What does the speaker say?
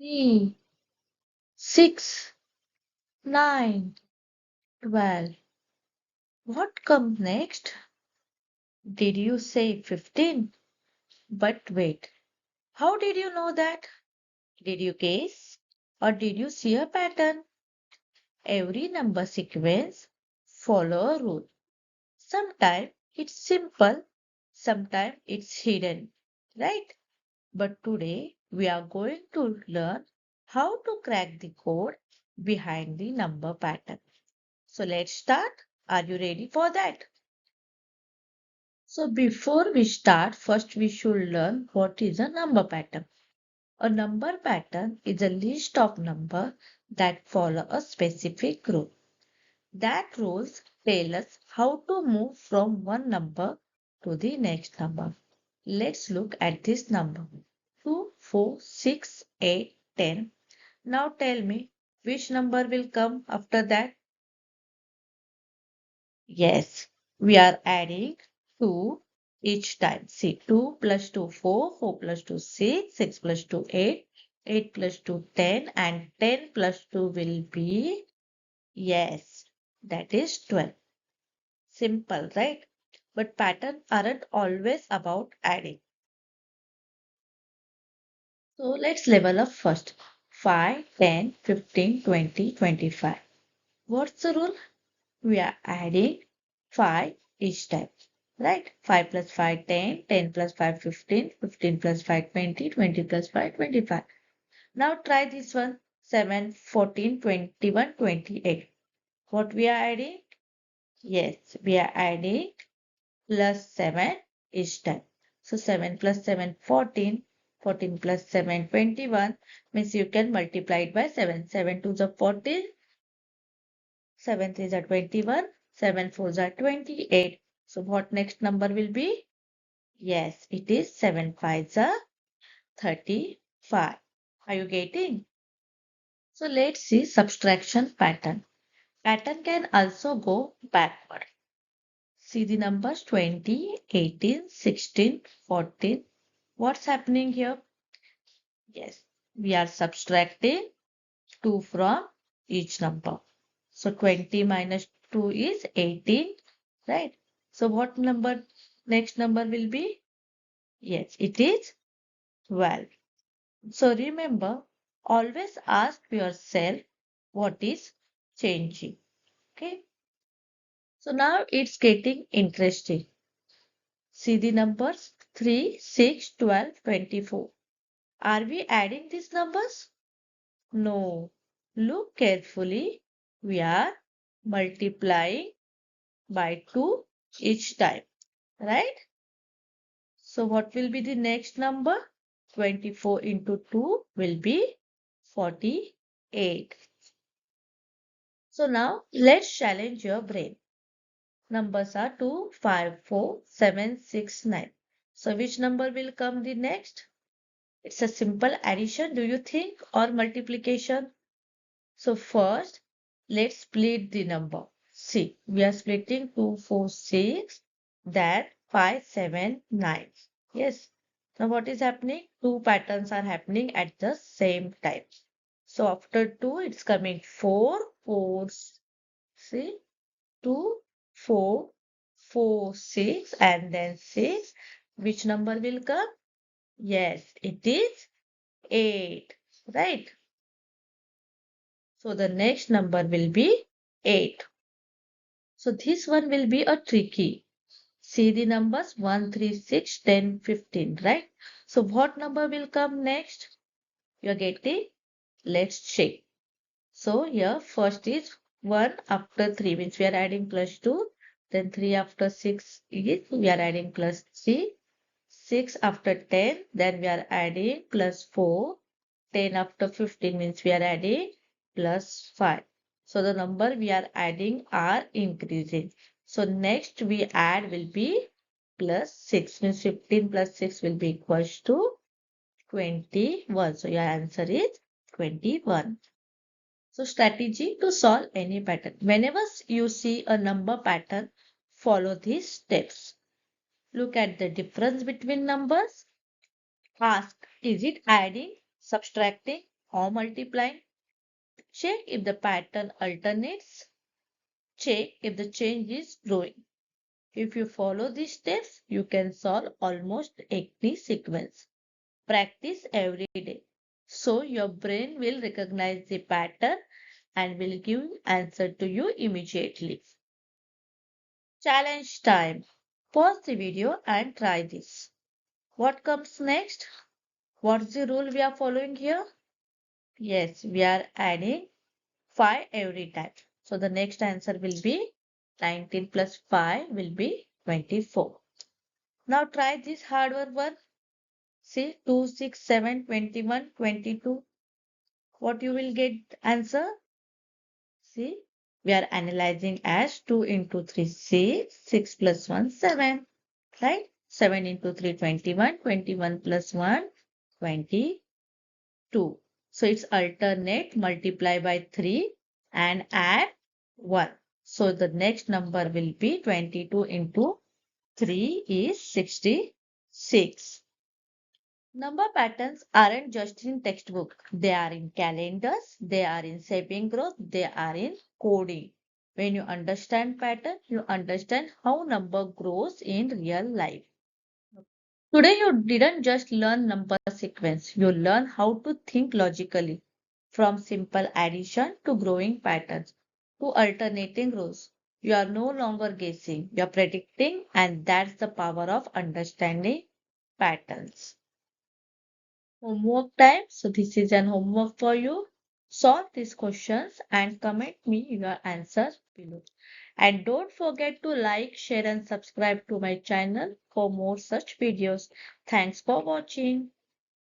3, 6, 9, 12. What comes next? Did you say 15? But wait, how did you know that? Did you guess? Or did you see a pattern? Every number sequence follow a rule. Sometimes it's simple, sometimes it's hidden, right? But today we are going to learn how to crack the code behind the number pattern. So let's start. Are you ready for that? So before we start, first we should learn what is a number pattern. A number pattern is a list of numbers that follow a specific rule. That rules tell us how to move from one number to the next number. Let's look at this number. 2, 4, 6, 8, 10. Now tell me which number will come after that? Yes, we are adding 2 each time. See, 2 plus 2, 4, 4 plus 2, 6, 6 plus 2, 8, 8 plus 2, 10, and 10 plus 2 will be, yes, that is 12. Simple, right? But patterns aren't always about adding. So let's level up first. 5, 10, 15, 20, 25. What's the rule? We are adding 5 each time, right? 5 plus 5, 10, 10 plus 5, 15, 15 plus 5, 20, 20 plus 5, 25. Now try this one. 7, 14, 21, 28. What we are adding? Yes, we are adding plus 7 each time. So 7 plus 7, 14. 14 plus 7, 21. Means you can multiply it by 7. 7 to the 14. 7 3s are 21. 7 4s are 28. So what next number will be? Yes, it is 7 5s are 35. Are you getting? So let's see subtraction pattern. Pattern can also go backward. See the numbers 20, 18, 16, 14. What's happening here? Yes, we are subtracting 2 from each number. So 20 minus 2 is 18, right? So what number, next number will be? Yes, it is 12. So remember, always ask yourself what is changing. Okay. So now it's getting interesting. See the numbers 3, 6, 12, 24. Are we adding these numbers? No. Look carefully. We are multiplying by 2 each time, right? So what will be the next number? 24 into 2 will be 48. So now let's challenge your brain. Numbers are 2, 5, 4, 7, 6, 9. So which number will come the next? It's a simple addition, do you think, or multiplication? So first, let's split the number. See, we are splitting 2, 4, 6, then 5, 7, 9. Yes. Now what is happening? Two patterns are happening at the same time. So after 2, it's coming 4, 4, see, 2, 4, 4, 6, and then 6. Which number will come? Yes, it is 8, right? So the next number will be 8. So this one will be a tricky. See the numbers 1, 3, 6, 10, 15, right? So what number will come next? You're getting? Let's check. So here first is 1 after 3 means we are adding plus 2. Then 3 after 6 is we are adding plus 3. 6 after 10 then we are adding plus 4. 10 after 15 means we are adding plus 5. So the number we are adding are increasing. So next we add will be plus 6 means 15 plus 6 will be equals to 21. So your answer is 21. So strategy to solve any pattern. Whenever you see a number pattern, follow these steps. Look at the difference between numbers. Ask, is it adding, subtracting, or multiplying. Check if the pattern alternates. Check if the change is growing. If you follow these steps, you can solve almost any sequence. Practice every day. So your brain will recognize the pattern and will give answer to you immediately. Challenge time. Pause the video and try this. What comes next? What's the rule we are following here? Yes, we are adding 5 every time. So the next answer will be 19 plus 5 will be 24. Now try this harder one. See 2, 6, 7, 21, 22. What you will get answer? See, we are analyzing as 2 into 3, 6, 6 plus 1, 7. Right? 7 into 3, 21, 21 plus 1, 22. So it's alternate, multiply by 3 and add 1. So the next number will be 22 into 3 is 66. Number patterns aren't just in textbook. They are in calendars, they are in shaping growth, they are in coding. When you understand pattern, you understand how number grows in real life. Today you didn't just learn number sequence, you learn how to think logically from simple addition to growing patterns to alternating rows. You are no longer guessing, you are predicting, and that's the power of understanding patterns. Homework time. So this is an homework for you. Solve these questions and comment me your answers below. And don't forget to like, share and subscribe to my channel for more such videos. Thanks for watching.